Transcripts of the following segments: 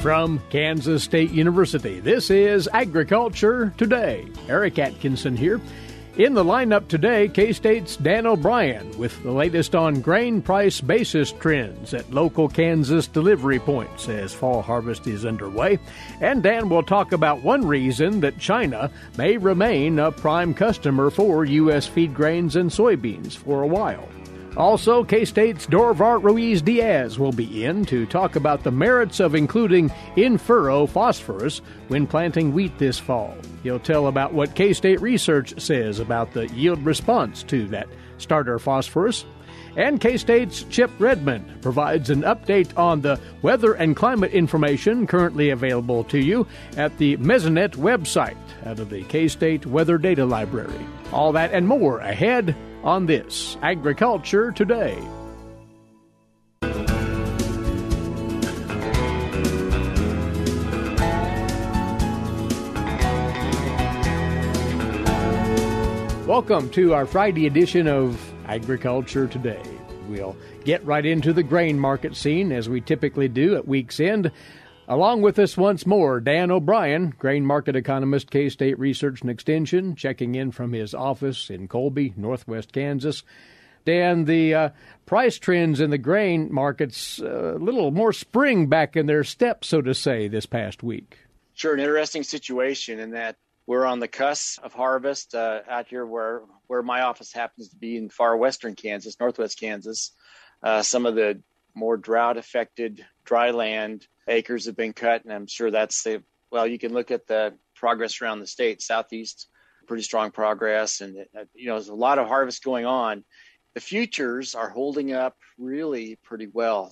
From Kansas State University, this is Agriculture Today. Eric Atkinson here. In the lineup today, K-State's Dan O'Brien with the latest on grain price basis trends at local Kansas delivery points as fall harvest is underway. And Dan will talk about one reason that China may remain a prime customer for U.S. feed grains and soybeans for a while. Also, K-State's Dorivar Ruiz-Diaz will be in to talk about the merits of including In-Furrow Phosphorus when planting wheat this fall. He'll tell about what K-State research says about the yield response to that starter phosphorus. And K-State's Chip Redmond provides an update on the weather and climate information currently available to you at the Mesonet website out of the K-State Weather Data Library. All that and more ahead on this Agriculture Today. Welcome to our Friday edition of Agriculture Today. We'll get right into the grain market scene as we typically do at week's end. Along with us once more, Dan O'Brien, grain market economist, K-State Research and Extension, checking in from his office in Colby, northwest Kansas. Dan, the price trends in the grain markets a little more spring back in their step, so to say, this past week. Sure, an interesting situation in that we're on the cusp of harvest out here where my office happens to be in far western Kansas, northwest Kansas. Some of the more drought-affected dry land acres have been cut, and I'm sure you can look at the progress around the state, southeast, pretty strong progress, and there's a lot of harvest going on. The futures are holding up really pretty well.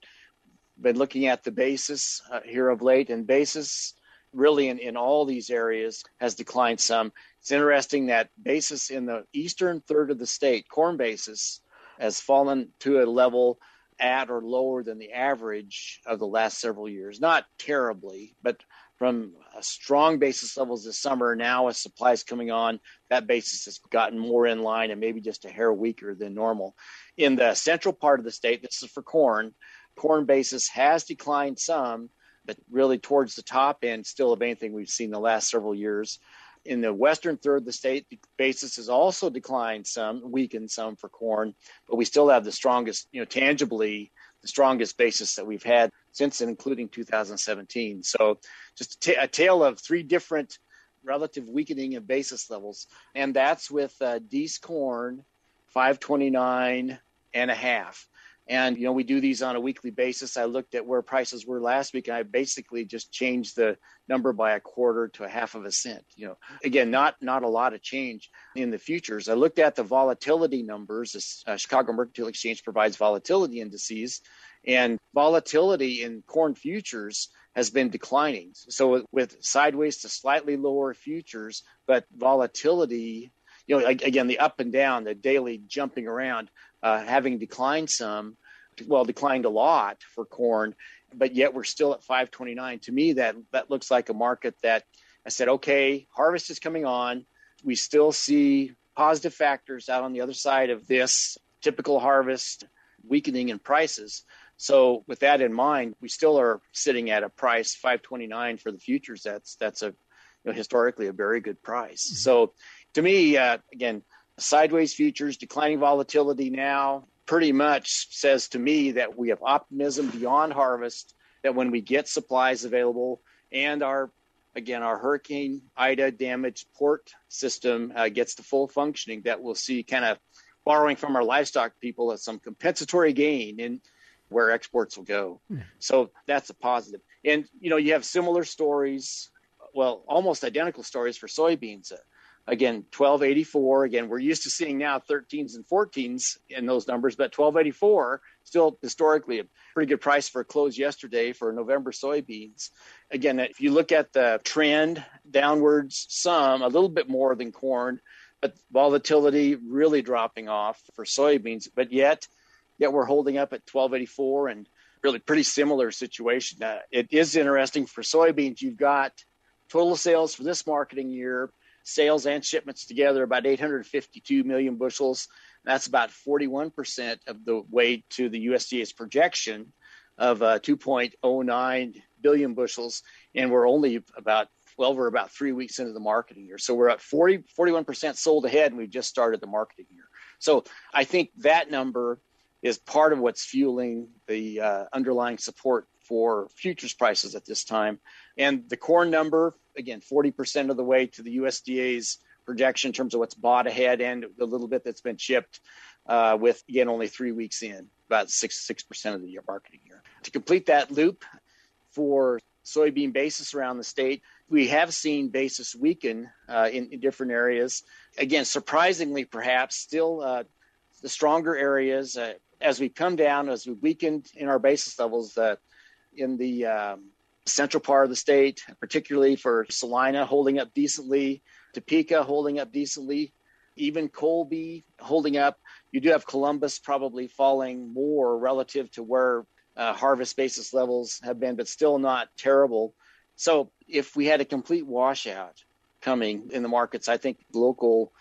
Been looking at the basis here of late, and basis really in all these areas has declined some. It's interesting that basis in the eastern third of the state, corn basis, has fallen to a level at or lower than the average of the last several years. Not terribly, but from a strong basis levels this summer, now as supplies coming on, that basis has gotten more in line and maybe just a hair weaker than normal. In the central part of the state, this is for corn basis has declined some, but really towards the top end still of anything we've seen the last several years. In the western third of the state, the basis has also declined some, weakened some for corn, but we still have the strongest, tangibly, the strongest basis that we've had since and including 2017. So just a tale of three different relative weakening of basis levels. And that's with D's corn, 529 and a half. And, we do these on a weekly basis. I looked at where prices were last week, and I basically just changed the number by a quarter to a half of a cent. Again, not a lot of change in the futures. I looked at the volatility numbers. The Chicago Mercantile Exchange provides volatility indices, and volatility in corn futures has been declining. So with sideways to slightly lower futures, but volatility, again, the up and down, the daily jumping around, having declined some, declined a lot for corn, but yet we're still at 529. To me, that looks like a market that I said, okay, harvest is coming on. We still see positive factors out on the other side of this typical harvest weakening in prices. So with that in mind, we still are sitting at a price, 529 for the futures. That's a historically a very good price. Mm-hmm. So to me, again, sideways futures, declining volatility now pretty much says to me that we have optimism beyond harvest, that when we get supplies available and our Hurricane Ida damaged port system gets to full functioning, that we'll see kind of borrowing from our livestock people some compensatory gain in where exports will go. Mm. So that's a positive. And, you have similar stories, almost identical stories for soybeans. Again, 1284. Again, we're used to seeing now 13s and 14s in those numbers, but 1284 still historically a pretty good price for a close yesterday for November soybeans. Again, if you look at the trend downwards, a little bit more than corn, but volatility really dropping off for soybeans. But yet we're holding up at 1284 and really pretty similar situation. It is interesting for soybeans. You've got total sales for this marketing year, sales and shipments together, about 852 million bushels. That's about 41% of the way to the USDA's projection of 2.09 billion bushels, and we're only we're about 3 weeks into the marketing year. So we're at 41% sold ahead, and we've just started the marketing year. So I think that number is part of what's fueling the underlying support for futures prices at this time. And the corn number, again, 40% of the way to the USDA's projection in terms of what's bought ahead and the little bit that's been shipped with, again, only 3 weeks in, about 6% of the year marketing year. To complete that loop, for soybean basis around the state, we have seen basis weaken in different areas. Again, surprisingly, perhaps, still the stronger areas, as we come down, as we weakened in our basis levels in the central part of the state, particularly for Salina holding up decently, Topeka holding up decently, even Colby holding up. You do have Columbus probably falling more relative to where harvest basis levels have been, but still not terrible. So if we had a complete washout coming in the markets, I think local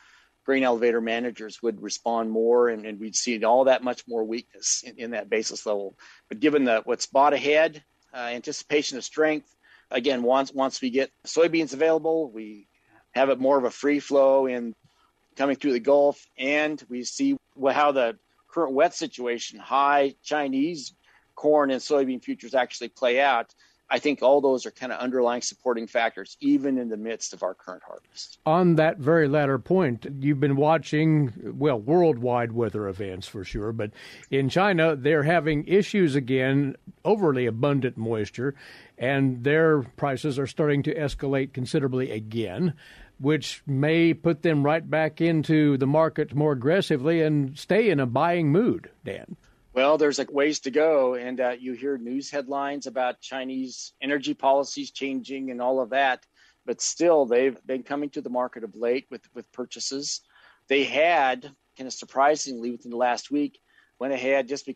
grain elevator managers would respond more, and we'd see all that much more weakness in that basis level. But given what's bought ahead, anticipation of strength, again, once we get soybeans available, we have it more of a free flow in coming through the Gulf, and we see how the current wet situation, high Chinese corn and soybean futures actually play out. I think all those are kind of underlying supporting factors, even in the midst of our current harvest. On that very latter point, you've been watching, worldwide weather events for sure, but in China, they're having issues again, overly abundant moisture, and their prices are starting to escalate considerably again, which may put them right back into the market more aggressively and stay in a buying mood, Dan. Well, there's ways to go, and you hear news headlines about Chinese energy policies changing and all of that, but still they've been coming to the market of late with purchases. They had, kind of surprisingly within the last week, went ahead just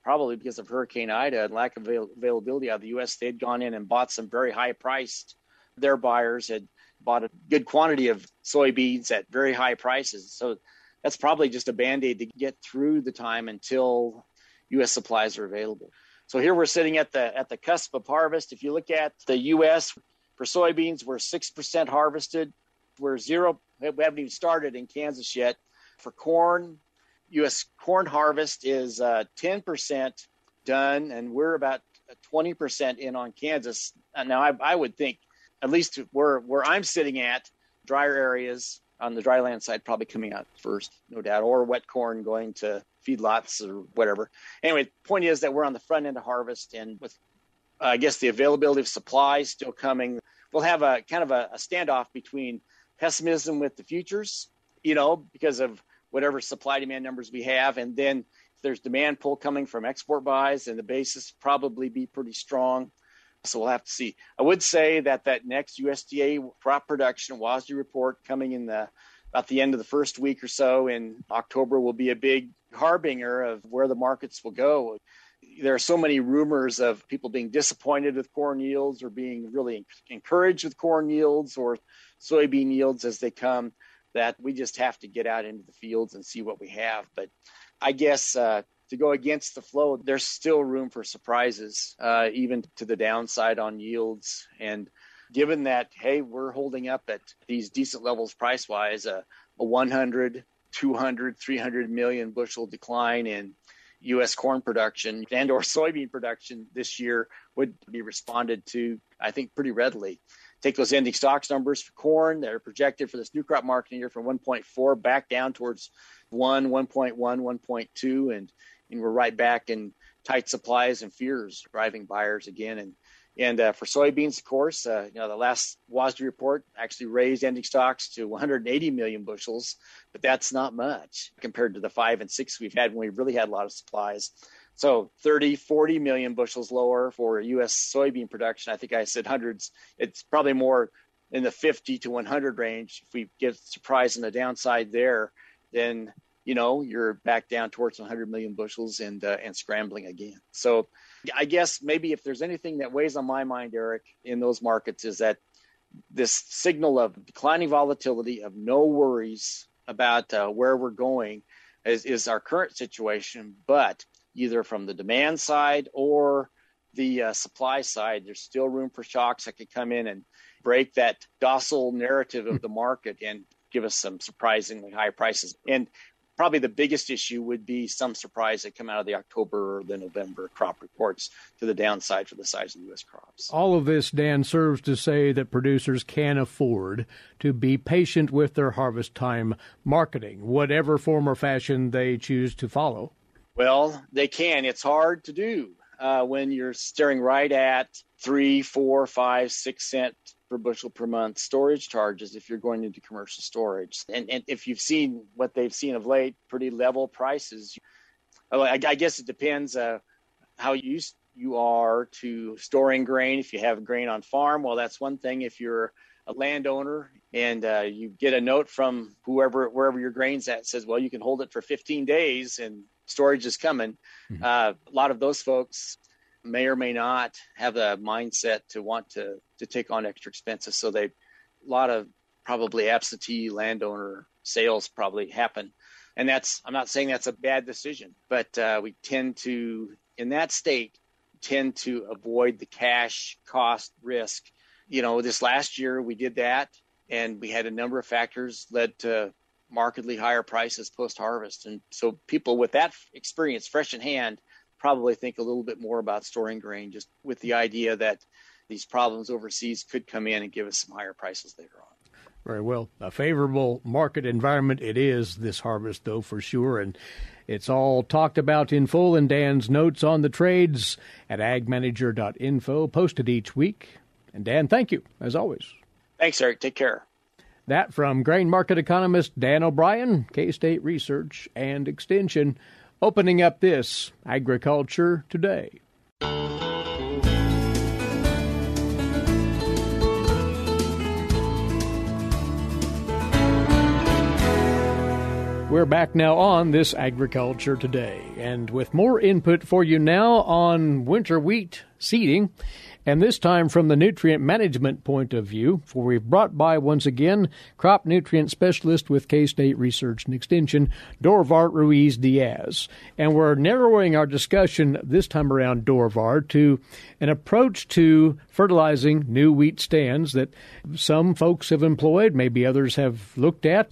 probably because of Hurricane Ida and lack of availability out of the U.S., they'd gone in and bought some very high-priced. Their buyers had bought a good quantity of soybeans at very high prices. So that's probably just a Band-Aid to get through the time until U.S. supplies are available. So here we're sitting at the cusp of harvest. If you look at the U.S. for soybeans, we're 6% harvested. We're zero. We haven't even started in Kansas yet. For corn, U.S. corn harvest is 10% done, and we're about 20% in on Kansas. Now, I would think, at least where I'm sitting at, drier areas on the dryland side probably coming out first, no doubt, or wet corn going to feedlots or whatever. Anyway, the point is that we're on the front end of harvest, and with, I guess, the availability of supplies still coming, we'll have a kind of a standoff between pessimism with the futures, because of whatever supply-demand numbers we have, and then if there's demand pull coming from export buys, and the basis probably be pretty strong. So we'll have to see. I would say that next USDA crop production WASDE report coming in about the end of the first week or so in October will be a big harbinger of where the markets will go. There are so many rumors of people being disappointed with corn yields or being really encouraged with corn yields or soybean yields as they come, that we just have to get out into the fields and see what we have. But I guess to go against the flow, there's still room for surprises, even to the downside on yields. And given that, hey, we're holding up at these decent levels price-wise, a 100, 200, 300 million bushel decline in U.S. corn production and or soybean production this year would be responded to, I think, pretty readily. Take those ending stocks numbers for corn that are projected for this new crop marketing year from 1.4 back down towards 1.1, 1.2, and we're right back in tight supplies and fears driving buyers again. And for soybeans, of course, the last WASDE report actually raised ending stocks to 180 million bushels, but that's not much compared to the 5 and 6 we've had when we really had a lot of supplies. So 30, 40 million bushels lower for U.S. soybean production. I think I said hundreds. It's probably more in the 50 to 100 range. If we get surprise on the downside there, then you're back down towards 100 million bushels and scrambling again. So I guess maybe if there's anything that weighs on my mind, Eric, in those markets is that this signal of declining volatility, of no worries about where we're going is our current situation. But either from the demand side or the supply side. There's still room for shocks that could come in and break that docile narrative of the market and give us some surprisingly high prices. And probably the biggest issue would be some surprise that come out of the October or the November crop reports to the downside for the size of the U.S. crops. All of this, Dan, serves to say that producers can afford to be patient with their harvest time marketing, whatever form or fashion they choose to follow. Well, they can. It's hard to do when you're staring right at 3, 4, 5, 6 cent per bushel per month storage charges if you're going into commercial storage. And if you've seen what they've seen of late, pretty level prices. I guess it depends how used you are to storing grain. If you have grain on farm, well, that's one thing. If you're a landowner and you get a note from wherever your grain's at, says, well, you can hold it for 15 days and storage is coming. Mm-hmm. A lot of those folks may or may not have the mindset to want to take on extra expenses. So a lot of probably absentee landowner sales probably happen. And I'm not saying that's a bad decision, but we tend to, in that state, avoid the cash cost risk. This last year we did that, and we had a number of factors led to markedly higher prices post-harvest. And so people with that experience fresh in hand probably think a little bit more about storing grain, just with the idea that these problems overseas could come in and give us some higher prices later on. Very well. A favorable market environment it is this harvest, though, for sure. And it's all talked about in full in Dan's notes on the trades at agmanager.info, posted each week. And Dan, thank you, as always. Thanks, Eric. Take care. That from grain market economist Dan O'Brien, K-State Research and Extension, opening up this Agriculture Today. We're back now on this Agriculture Today, and with more input for you now on winter wheat seeding, and this time from the nutrient management point of view, for we've brought by once again crop nutrient specialist with K-State Research and Extension, Dorivar Ruiz-Diaz. And we're narrowing our discussion this time around, Dorivar, to an approach to fertilizing new wheat stands that some folks have employed, maybe others have looked at,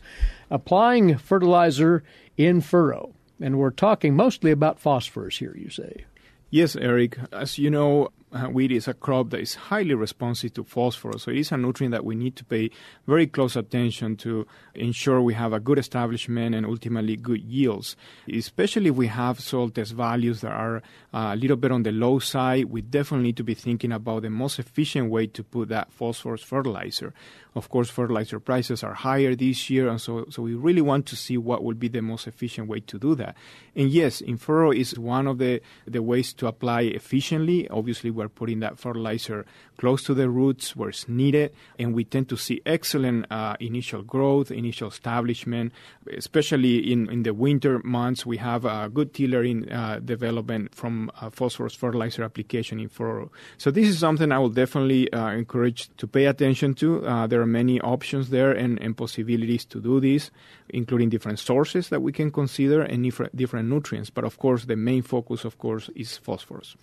applying fertilizer in furrow. And we're talking mostly about phosphorus here, you say. Yes, Eric. As you know, wheat is a crop that is highly responsive to phosphorus. So it is a nutrient that we need to pay very close attention to ensure we have a good establishment and ultimately good yields. Especially if we have soil test values that are a little bit on the low side, we definitely need to be thinking about the most efficient way to put that phosphorus fertilizer. Of course, fertilizer prices are higher this year, and so we really want to see what will be the most efficient way to do that. And yes, in-furrow is one of the ways to apply efficiently. Obviously, we're putting that fertilizer close to the roots where it's needed, and we tend to see excellent initial growth, initial establishment, especially in the winter months. We have a good tillering development from phosphorus fertilizer application in furrow. So this is something I will definitely encourage to pay attention to. There are many options there and possibilities to do this, including different sources that we can consider and different nutrients. But of course, the main focus, of course, is phosphorus.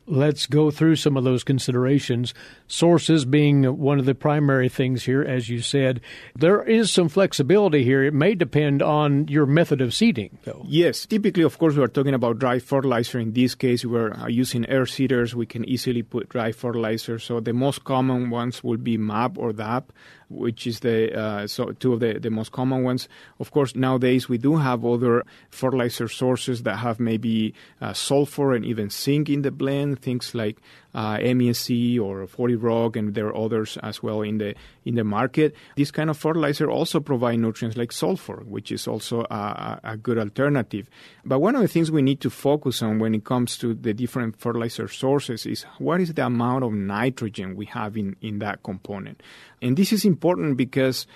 Let's go through some of those considerations. Sources being one of the primary things here, as you said. There is some flexibility here. It may depend on your method of seeding, though. Yes. Typically, of course, we are talking about dry fertilizer. In this case, we're using air seeders. We can easily put dry fertilizer. So the most common ones will be MAP or DAP, which is two of the most common ones. Of course, nowadays we do have other fertilizer sources that have maybe sulfur and even zinc in the blend, things like MESC or 40 Rock, and there are others as well in the market. This kind of fertilizer also provide nutrients like sulfur, which is also a good alternative. But one of the things we need to focus on when it comes to the different fertilizer sources is what is the amount of nitrogen we have in that component. And this is important because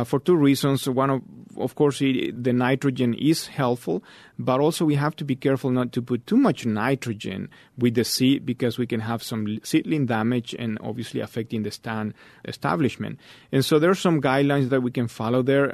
for two reasons. One, of course, the nitrogen is helpful, but also we have to be careful not to put too much nitrogen with the seed because we can have some seedling damage and obviously affecting the stand establishment. And so there are some guidelines that we can follow there.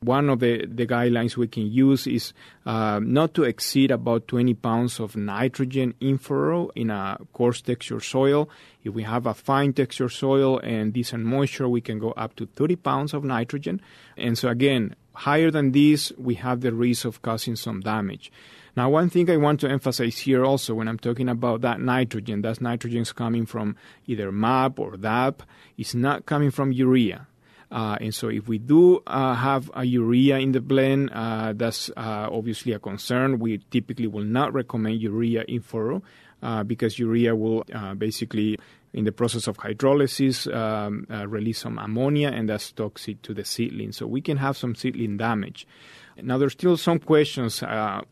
One of the guidelines we can use is not to exceed about 20 pounds of nitrogen in furrow in a coarse texture soil. If we have a fine texture soil and decent moisture, we can go up to 30 pounds of nitrogen. And so again, higher than this, we have the risk of causing some damage. Now, one thing I want to emphasize here also when I'm talking about that nitrogen is coming from either MAP or DAP. It's not coming from urea. And so if we do have a urea in the blend, that's obviously a concern. We typically will not recommend urea in furrow because urea will basically, in the process of hydrolysis, release some ammonia, and that's toxic to the seedling. So we can have some seedling damage. Now, there's still some questions.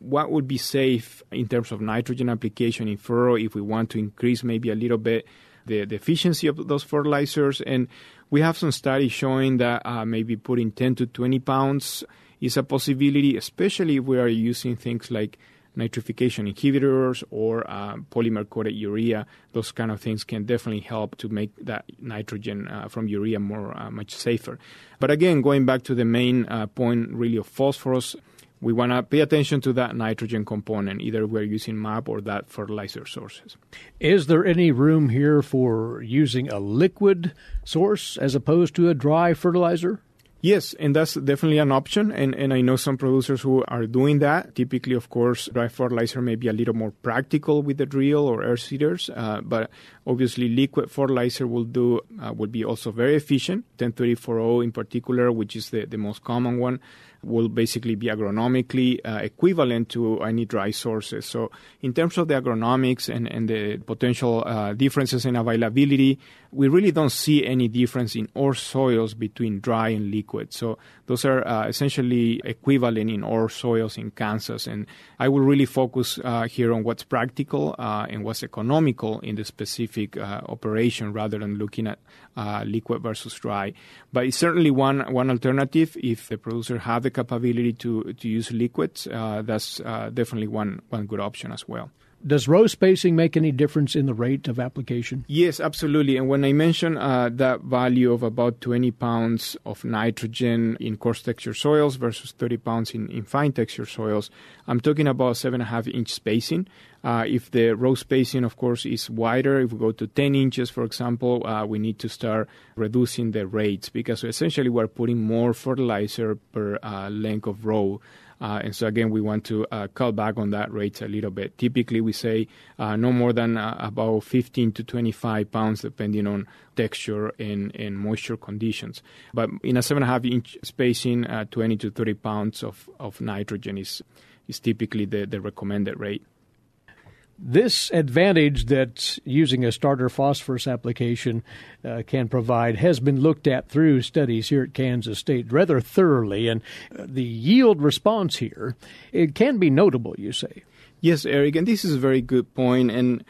What would be safe in terms of nitrogen application in furrow if we want to increase maybe a little bit the efficiency of those fertilizers? And we have some studies showing that maybe putting 10 to 20 pounds is a possibility, especially if we are using things like nitrification inhibitors or polymer-coated urea. Those kind of things can definitely help to make that nitrogen from urea much safer. But again, going back to the main point really of phosphorus, we want to pay attention to that nitrogen component, either we're using MAP or that fertilizer sources. Is there any room here for using a liquid source as opposed to a dry fertilizer? Yes, and that's definitely an option, and I know some producers who are doing that. Typically, of course, dry fertilizer may be a little more practical with the drill or air seeders, but obviously liquid fertilizer will be also very efficient. 1034O in particular, which is the most common one, will basically be agronomically equivalent to any dry sources. So in terms of the agronomics and the potential differences in availability, we really don't see any difference in ore soils between dry and liquid. So those are essentially equivalent in ore soils in Kansas. And I will really focus here on what's practical and what's economical in the specific operation rather than looking at liquid versus dry. But it's certainly one alternative. If the producer have the capability to use liquids, that's definitely one good option as well. Does row spacing make any difference in the rate of application? Yes, absolutely. And when I mentioned that value of about 20 pounds of nitrogen in coarse texture soils versus 30 pounds in fine texture soils, I'm talking about 7.5-inch spacing. If the row spacing, of course, is wider, if we go to 10 inches, for example, we need to start reducing the rates because essentially we're putting more fertilizer per length of row. And so, again, we want to cut back on that rate a little bit. Typically, we say no more than about 15 to 25 pounds, depending on texture and moisture conditions. But in a 7.5-inch spacing, 20 to 30 pounds of nitrogen is typically the recommended rate. This advantage that using a starter phosphorus application can provide has been looked at through studies here at Kansas State rather thoroughly, and the yield response here, it can be notable, you say. Yes, Eric, and this is a very good point. And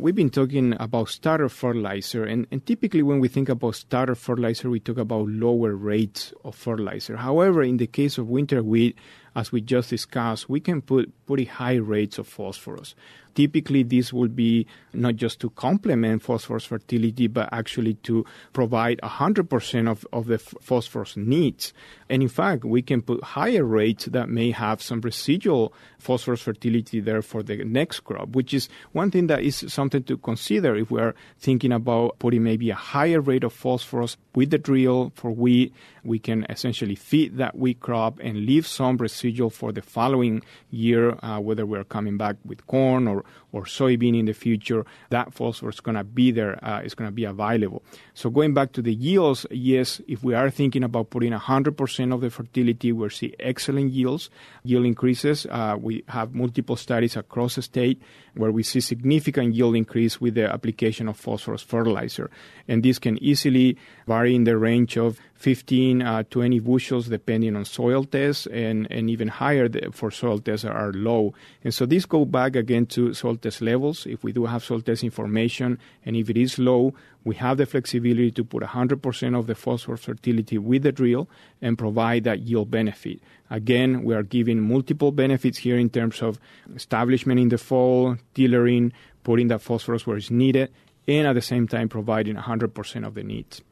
we've been talking about starter fertilizer. And typically when we think about starter fertilizer, we talk about lower rates of fertilizer. However, in the case of winter wheat, as we just discussed, we can put pretty high rates of phosphorus. Typically, this will be not just to complement phosphorus fertility, but actually to provide 100% of the phosphorus needs. And in fact, we can put higher rates that may have some residual phosphorus fertility there for the next crop, which is one thing that is something to consider if we are thinking about putting maybe a higher rate of phosphorus with the drill for wheat. We can essentially feed that wheat crop and leave some residual for the following year, whether we're coming back with corn or soybean in the future. That phosphorus is going to be there, it's going to be available. So going back to the yields, yes, if we are thinking about putting 100% of the fertility, we'll see excellent yield increases. We have multiple studies across the state where we see significant yield increase with the application of phosphorus fertilizer. And this can easily vary in the range of 15, 20 bushels depending on soil tests, and even higher for soil tests are low. And so this goes back again to soil test levels. If we do have soil test information and if it is low, we have the flexibility to put 100% of the phosphorus fertility with the drill and provide that yield benefit. Again, we are giving multiple benefits here in terms of establishment in the fall, tillering, putting that phosphorus where it's needed, and at the same time providing 100% of the needs.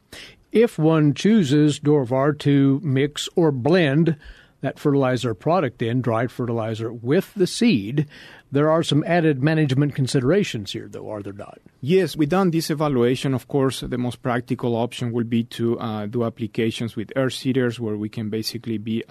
If one chooses, Dorivar, to mix or blend that fertilizer product in, dried fertilizer, with the seed, there are some added management considerations here, though, are there not? Yes, we've done this evaluation. Of course, the most practical option will be to do applications with air seeders where we can basically be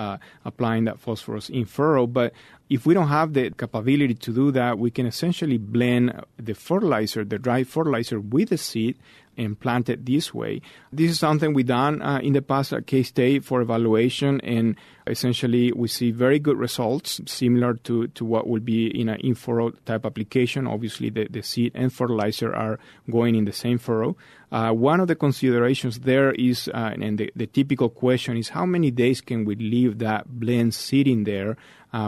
applying that phosphorus in furrow. But if we don't have the capability to do that, we can essentially blend the fertilizer, the dry fertilizer, with the seed and plant it this way. This is something we've done in the past at K-State for evaluation, and essentially we see very good results, similar to what would be in an in-furrow type application. Obviously, the seed and fertilizer are going in the same furrow. One of the considerations there is, and the typical question is, how many days can we leave that blend sitting there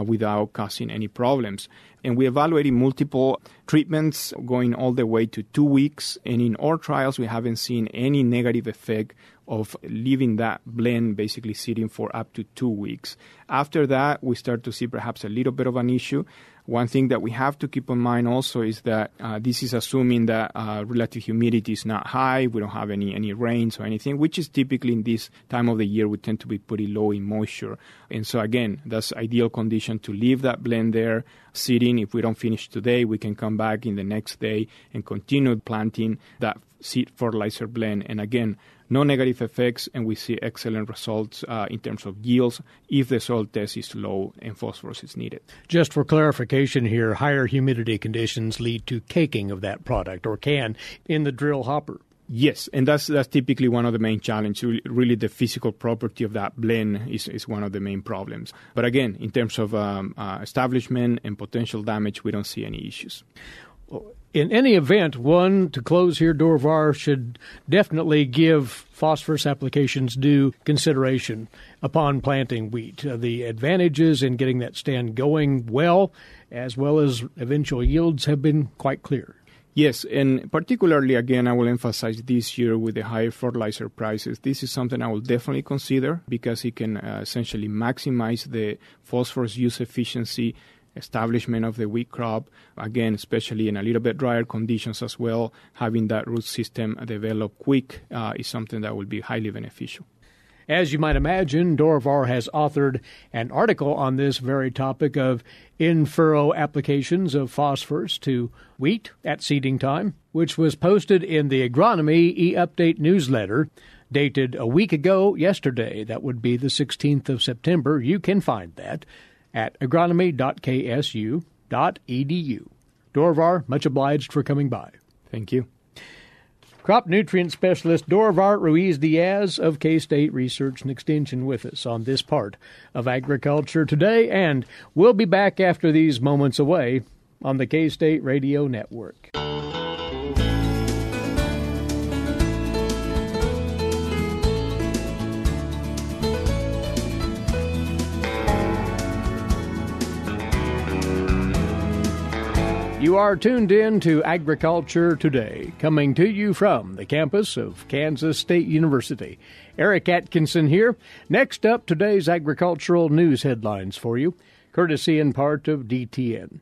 without causing any problems? And we evaluated multiple treatments going all the way to 2 weeks. And in our trials, we haven't seen any negative effect of leaving that blend basically sitting for up to 2 weeks. After that, we start to see perhaps a little bit of an issue. One thing that we have to keep in mind also is that this is assuming that relative humidity is not high, we don't have any rains or anything, which is typically in this time of the year we tend to be pretty low in moisture. And so again, that's ideal condition to leave that blend there sitting. If we don't finish today, we can come back in the next day and continue planting that seed fertilizer blend. And again, no negative effects, and we see excellent results in terms of yields if the soil test is low and phosphorus is needed. Just for clarification here, higher humidity conditions lead to caking of that product, or can, in the drill hopper. Yes, and that's typically one of the main challenges. Really, the physical property of that blend is one of the main problems. But again, in terms of establishment and potential damage, we don't see any issues. In any event, one, to close here, Dorivar, should definitely give phosphorus applications due consideration upon planting wheat. The advantages in getting that stand going well as eventual yields, have been quite clear. Yes, and particularly, again, I will emphasize this year with the higher fertilizer prices, this is something I will definitely consider because it can essentially maximize the phosphorus use efficiency, establishment of the wheat crop, again, especially in a little bit drier conditions as well. Having that root system develop quick is something that will be highly beneficial. As you might imagine, Dorivar has authored an article on this very topic of in-furrow applications of phosphorus to wheat at seeding time, which was posted in the Agronomy e-Update newsletter dated a week ago yesterday. That would be the 16th of September. You can find that at agronomy.ksu.edu. Dorivar, much obliged for coming by. Thank you. Crop nutrient specialist Dorivar Ruiz-Diaz of K-State Research and Extension with us on this part of Agriculture Today, and we'll be back after these moments away on the K-State Radio Network. You are tuned in to Agriculture Today, coming to you from the campus of Kansas State University. Eric Atkinson here. Next up, today's agricultural news headlines for you, courtesy in part of DTN.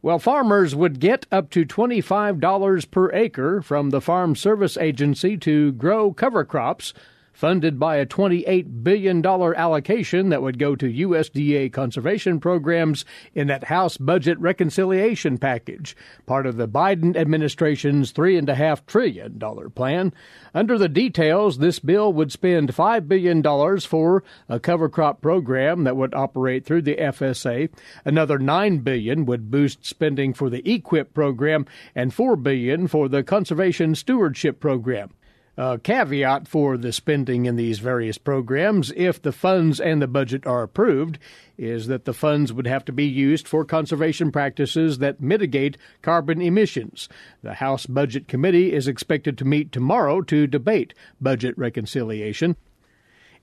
Well, farmers would get up to $25 per acre from the Farm Service Agency to grow cover crops, funded by a $28 billion allocation that would go to USDA conservation programs in that House budget reconciliation package, part of the Biden administration's $3.5 trillion plan. Under the details, this bill would spend $5 billion for a cover crop program that would operate through the FSA. Another $9 billion would boost spending for the EQIP program, and $4 billion for the Conservation Stewardship program. A caveat for the spending in these various programs, if the funds and the budget are approved, is that the funds would have to be used for conservation practices that mitigate carbon emissions. The House Budget Committee is expected to meet tomorrow to debate budget reconciliation.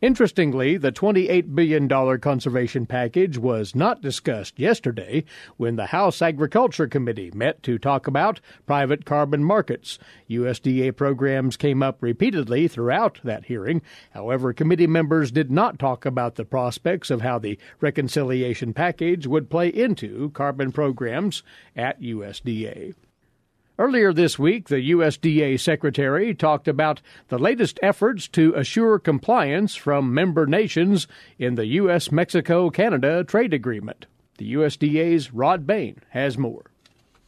Interestingly, the $28 billion conservation package was not discussed yesterday when the House Agriculture Committee met to talk about private carbon markets. USDA programs came up repeatedly throughout that hearing. However, committee members did not talk about the prospects of how the reconciliation package would play into carbon programs at USDA. Earlier this week, the USDA Secretary talked about the latest efforts to assure compliance from member nations in the U.S.-Mexico-Canada trade agreement. The USDA's Rod Bain has more.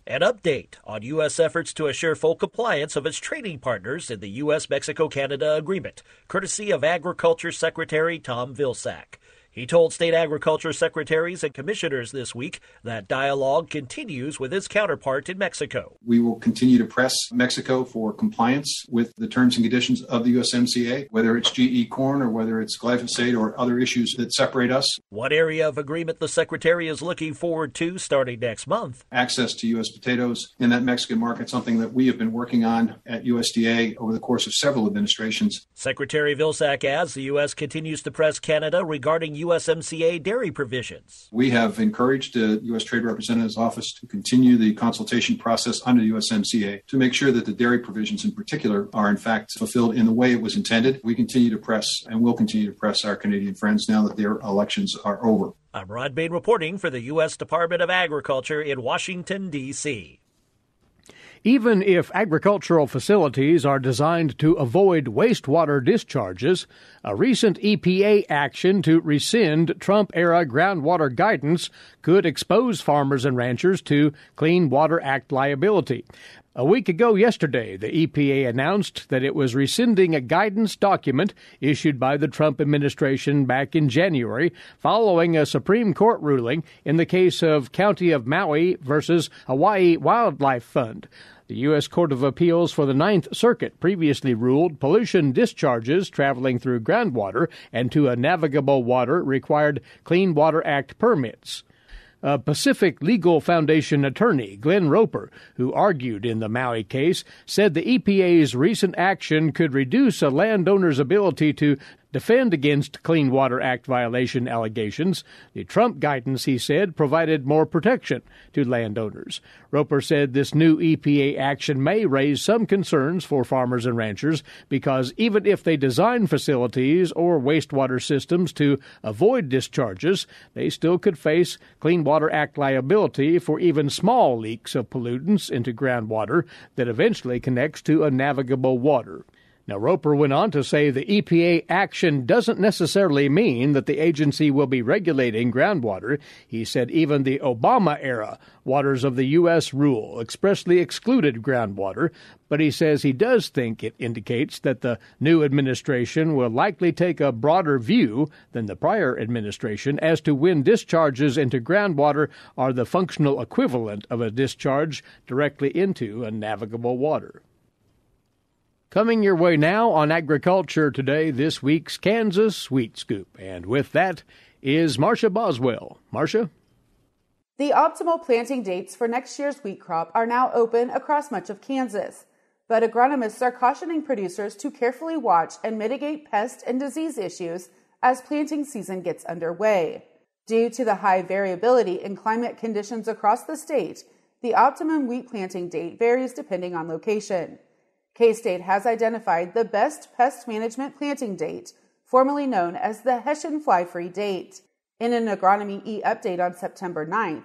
An update on U.S. efforts to assure full compliance of its trading partners in the U.S.-Mexico-Canada agreement, courtesy of Agriculture Secretary Tom Vilsack. He told state agriculture secretaries and commissioners this week that dialogue continues with its counterpart in Mexico. We will continue to press Mexico for compliance with the terms and conditions of the USMCA, whether it's GE corn or whether it's glyphosate or other issues that separate us. One area of agreement the secretary is looking forward to starting next month. Access to U.S. potatoes in that Mexican market, something that we have been working on at USDA over the course of several administrations. Secretary Vilsack adds the U.S. continues to press Canada regarding USMCA dairy provisions. We have encouraged the U.S. Trade Representative's Office to continue the consultation process under the USMCA to make sure that the dairy provisions in particular are in fact fulfilled in the way it was intended. We continue to press and will continue to press our Canadian friends now that their elections are over. I'm Rod Bain reporting for the U.S. Department of Agriculture in Washington, D.C. Even if agricultural facilities are designed to avoid wastewater discharges, a recent EPA action to rescind Trump-era groundwater guidance could expose farmers and ranchers to Clean Water Act liability. A week ago yesterday, the EPA announced that it was rescinding a guidance document issued by the Trump administration back in January following a Supreme Court ruling in the case of County of Maui versus Hawaii Wildlife Fund. The U.S. Court of Appeals for the Ninth Circuit previously ruled pollution discharges traveling through groundwater and to a navigable water required Clean Water Act permits. A Pacific Legal Foundation attorney, Glenn Roper, who argued in the Maui case, said the EPA's recent action could reduce a landowner's ability to defend against Clean Water Act violation allegations. The Trump guidance, he said, provided more protection to landowners. Roper said this new EPA action may raise some concerns for farmers and ranchers because even if they design facilities or wastewater systems to avoid discharges, they still could face Clean Water Act liability for even small leaks of pollutants into groundwater that eventually connects to a navigable water. Now, Roper went on to say the EPA action doesn't necessarily mean that the agency will be regulating groundwater. He said even the Obama-era Waters of the U.S. rule expressly excluded groundwater, but he says he does think it indicates that the new administration will likely take a broader view than the prior administration as to when discharges into groundwater are the functional equivalent of a discharge directly into a navigable water. Coming your way now on Agriculture Today, this week's Kansas Wheat Scoop. And with that is Marcia Boswell. Marcia? The optimal planting dates for next year's wheat crop are now open across much of Kansas. But agronomists are cautioning producers to carefully watch and mitigate pest and disease issues as planting season gets underway. Due to the high variability in climate conditions across the state, the optimum wheat planting date varies depending on location. K-State has identified the best pest management planting date, formerly known as the Hessian fly-free date. In an Agronomy E-update on September 9th,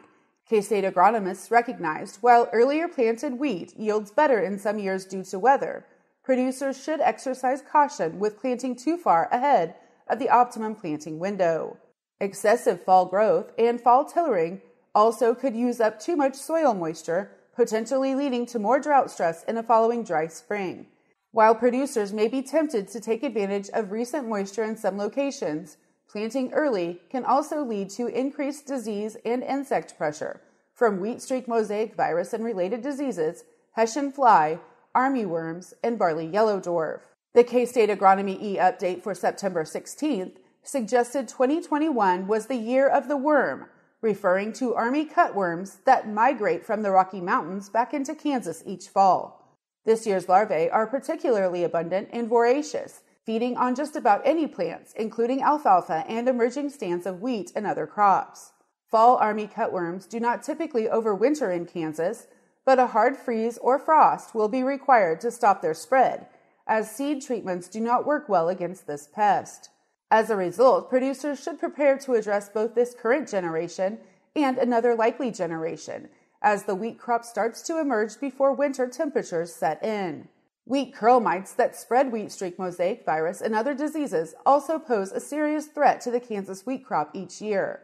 K-State agronomists recognized while earlier planted wheat yields better in some years due to weather, producers should exercise caution with planting too far ahead of the optimum planting window. Excessive fall growth and fall tillering also could use up too much soil moisture, potentially leading to more drought stress in a following dry spring. While producers may be tempted to take advantage of recent moisture in some locations, planting early can also lead to increased disease and insect pressure from wheat streak mosaic virus and related diseases, Hessian fly, armyworms, and barley yellow dwarf. The K-State Agronomy E-update for September 16th suggested 2021 was the year of the worm, referring to army cutworms that migrate from the Rocky Mountains back into Kansas each fall. This year's larvae are particularly abundant and voracious, feeding on just about any plants, including alfalfa and emerging stands of wheat and other crops. Fall army cutworms do not typically overwinter in Kansas, but a hard freeze or frost will be required to stop their spread, as seed treatments do not work well against this pest. As a result, producers should prepare to address both this current generation and another likely generation, as the wheat crop starts to emerge before winter temperatures set in. Wheat curl mites that spread wheat streak mosaic virus and other diseases also pose a serious threat to the Kansas wheat crop each year.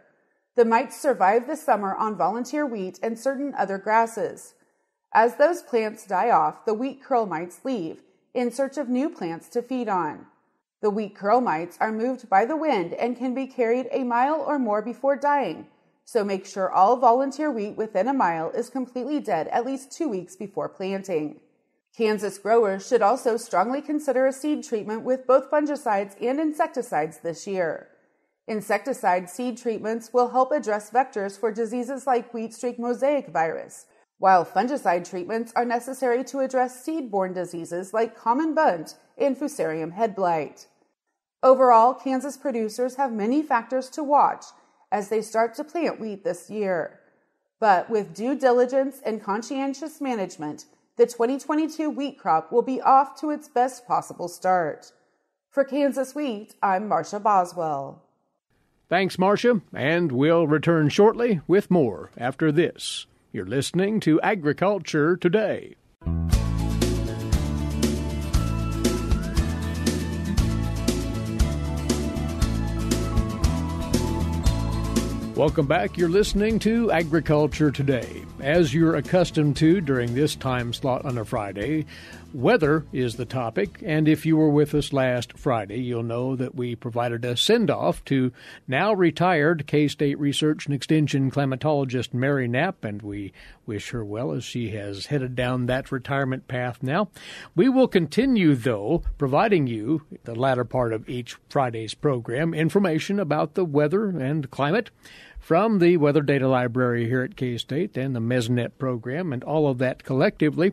The mites survive the summer on volunteer wheat and certain other grasses. As those plants die off, the wheat curl mites leave in search of new plants to feed on. The wheat curl mites are moved by the wind and can be carried a mile or more before dying, so make sure all volunteer wheat within a mile is completely dead at least 2 weeks before planting. Kansas growers should also strongly consider a seed treatment with both fungicides and insecticides this year. Insecticide seed treatments will help address vectors for diseases like wheat streak mosaic virus, while fungicide treatments are necessary to address seed-borne diseases like common bunt and fusarium head blight. Overall, Kansas producers have many factors to watch as they start to plant wheat this year. But with due diligence and conscientious management, the 2022 wheat crop will be off to its best possible start. For Kansas Wheat, I'm Marcia Boswell. Thanks, Marcia, and we'll return shortly with more after this. You're listening to Agriculture Today. Welcome back. You're listening to Agriculture Today. As you're accustomed to during this time slot on a Friday, weather is the topic, and if you were with us last Friday, you'll know that we provided a send-off to now retired K-State Research and Extension climatologist Mary Knapp, and we wish her well as she has headed down that retirement path now. We will continue, though, providing you, the latter part of each Friday's program, information about the weather and climate from the Weather Data Library here at K-State and the Mesonet program and all of that collectively.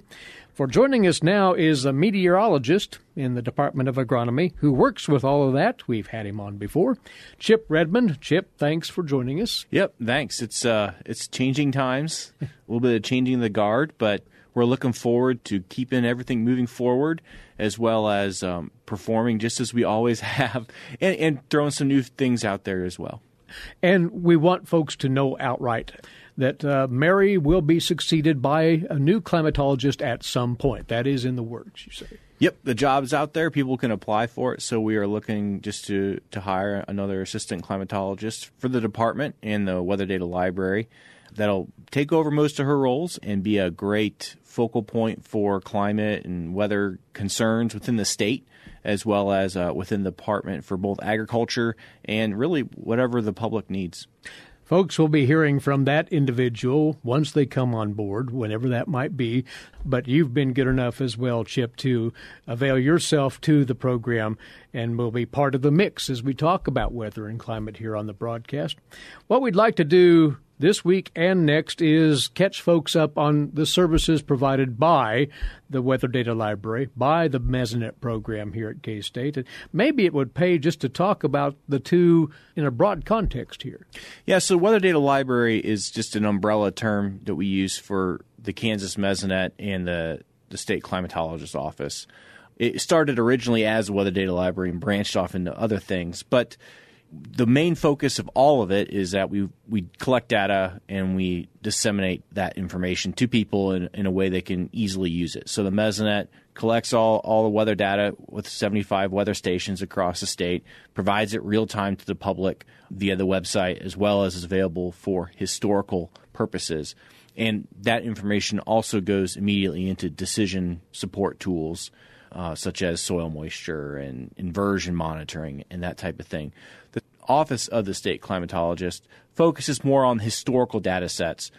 For joining us now is a meteorologist in the Department of Agronomy who works with all of that. We've had him on before. Chip Redmond. Chip, thanks for joining us. Yep, thanks. It's changing times, a little bit of changing the guard, but we're looking forward to keeping everything moving forward as well as performing just as we always have and throwing some new things out there as well. And we want folks to know outright that Mary will be succeeded by a new climatologist at some point. That is in the works, you say. Yep, the job's out there. People can apply for it. So we are looking just to hire another assistant climatologist for the department and the Weather Data Library that'll take over most of her roles and be a great focal point for climate and weather concerns within the state, as well as within the department for both agriculture and really whatever the public needs. Folks will be hearing from that individual once they come on board, whenever that might be. But you've been good enough as well, Chip, to avail yourself to the program and will be part of the mix as we talk about weather and climate here on the broadcast. What we'd like to do this week and next is catch folks up on the services provided by the Weather Data Library, by the Mesonet program here at K-State. And maybe it would pay just to talk about the two in a broad context here. Yeah, so Weather Data Library is just an umbrella term that we use for the Kansas Mesonet and the State Climatologist Office. It started originally as a Weather Data Library and branched off into other things, but the main focus of all of it is that we collect data and we disseminate that information to people in a way they can easily use it. So the Mesonet collects all the weather data with 75 weather stations across the state, provides it real time to the public via the website, as well as is available for historical purposes. And that information also goes immediately into decision support tools, such as soil moisture and inversion monitoring and that type of thing. The Office of the State Climatologist focuses more on historical data sets.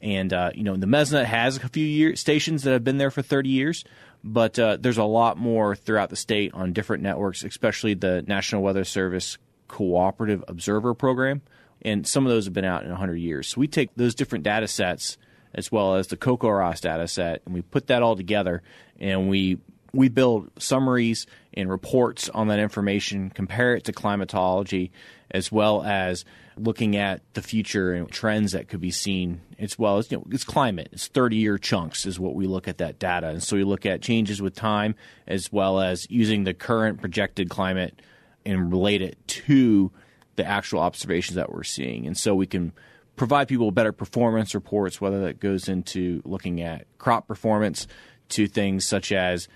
And, the Mesonet has a few stations that have been there for 30 years, but there's a lot more throughout the state on different networks, especially the National Weather Service Cooperative Observer Program. And some of those have been out in 100 years. So we take those different data sets as well as the CoCoRaHS data set, and we put that all together, and we We build summaries and reports on that information, compare it to climatology, as well as looking at the future and trends that could be seen, as well as, it's climate. It's 30-year chunks is what we look at that data. And so we look at changes with time, as well as using the current projected climate and relate it to the actual observations that we're seeing. And so we can provide people better performance reports, whether that goes into looking at crop performance to things such as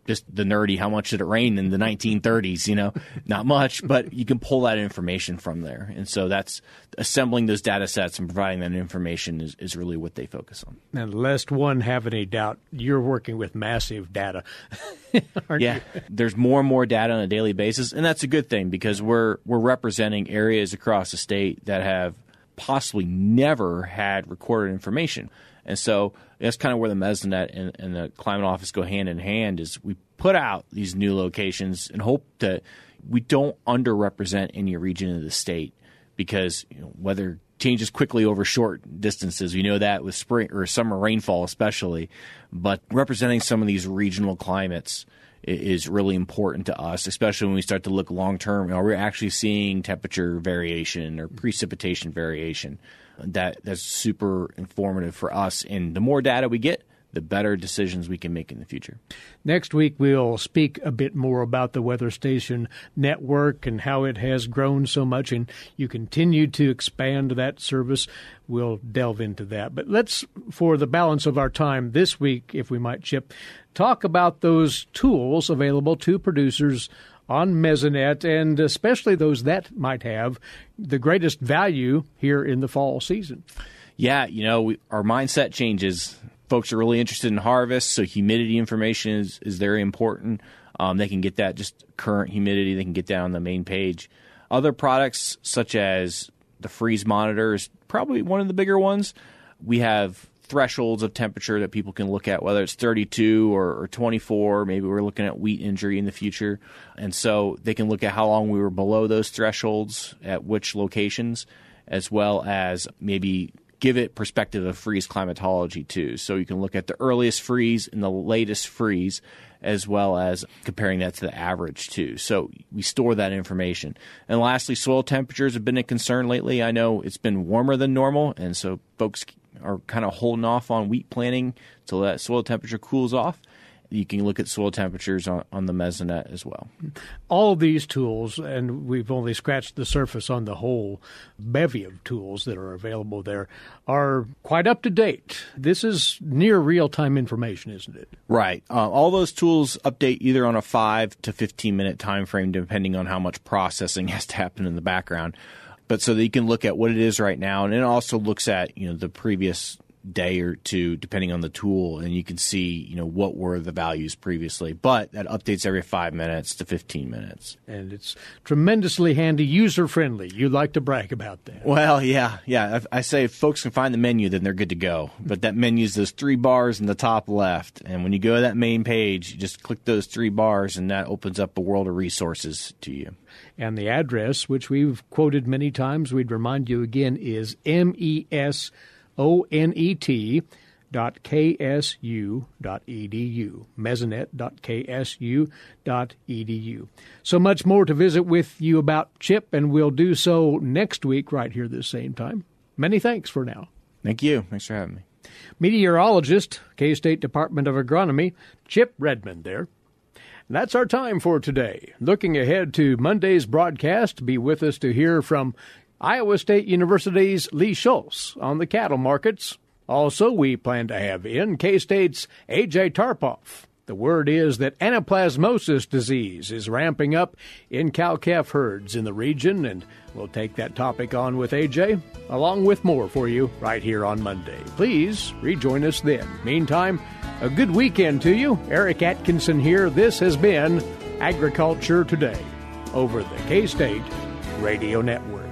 just the nerdy, how much did it rain in the 1930s? Not much, but you can pull that information from there. And so that's assembling those data sets and providing that information is really what they focus on. And lest one have any doubt, you're working with massive data, aren't you? There's more and more data on a daily basis, and that's a good thing because we're representing areas across the state that have possibly never had recorded information. And so that's kind of where the Mesonet and the Climate Office go hand in hand is we put out these new locations and hope that we don't underrepresent any region of the state because weather changes quickly over short distances. We know that with spring or summer rainfall especially. But representing some of these regional climates is really important to us, especially when we start to look long-term. Are we actually seeing temperature variation or precipitation variation? That's super informative for us. And the more data we get, the better decisions we can make in the future. Next week, we'll speak a bit more about the weather station network and how it has grown so much, and you continue to expand that service. We'll delve into that. But let's, for the balance of our time this week, if we might, Chip, talk about those tools available to producers on Mesonet, and especially those that might have the greatest value here in the fall season. Yeah, our mindset changes. Folks are really interested in harvest, so humidity information is very important. They can get that, just current humidity. They can get that on the main page. Other products, such as the freeze monitor, is probably one of the bigger ones. We have thresholds of temperature that people can look at, whether it's 32 or 24. Maybe we're looking at wheat injury in the future. And so they can look at how long we were below those thresholds at which locations, as well as maybe give it perspective of freeze climatology too. So you can look at the earliest freeze and the latest freeze, as well as comparing that to the average too. So we store that information. And lastly, soil temperatures have been a concern lately. I know it's been warmer than normal, and so folks are kind of holding off on wheat planting until that soil temperature cools off. You can look at soil temperatures on the Mesonet as well. All of these tools, and we've only scratched the surface on the whole bevy of tools that are available there, are quite up to date. This is near real-time information, isn't it? Right. All those tools update either on a 5 to 15-minute time frame, depending on how much processing has to happen in the background. But so that you can look at what it is right now, and it also looks at the previous day or two, depending on the tool, and you can see what were the values previously. But that updates every 5 minutes to 15 minutes, and it's tremendously handy, user friendly. You like to brag about that. Well, yeah. I say if folks can find the menu, then they're good to go. But that menu's those 3 bars in the top left, and when you go to that main page, you just click those 3 bars, and that opens up a world of resources to you. And the address, which we've quoted many times, we'd remind you again, is mesonet.ksu.edu, mesonet.ksu.edu. So much more to visit with you about, Chip, and we'll do so next week right here this same time. Many thanks for now. Thank you. Thanks for having me. Meteorologist, K-State Department of Agronomy, Chip Redmond there. And that's our time for today. Looking ahead to Monday's broadcast, be with us to hear from Iowa State University's Lee Schultz on the cattle markets. Also, we plan to have in K-State's A.J. Tarpoff. The word is that anaplasmosis disease is ramping up in cow-calf herds in the region, and we'll take that topic on with A.J., along with more for you right here on Monday. Please rejoin us then. Meantime, a good weekend to you. Eric Atkinson here. This has been Agriculture Today over the K-State Radio Network.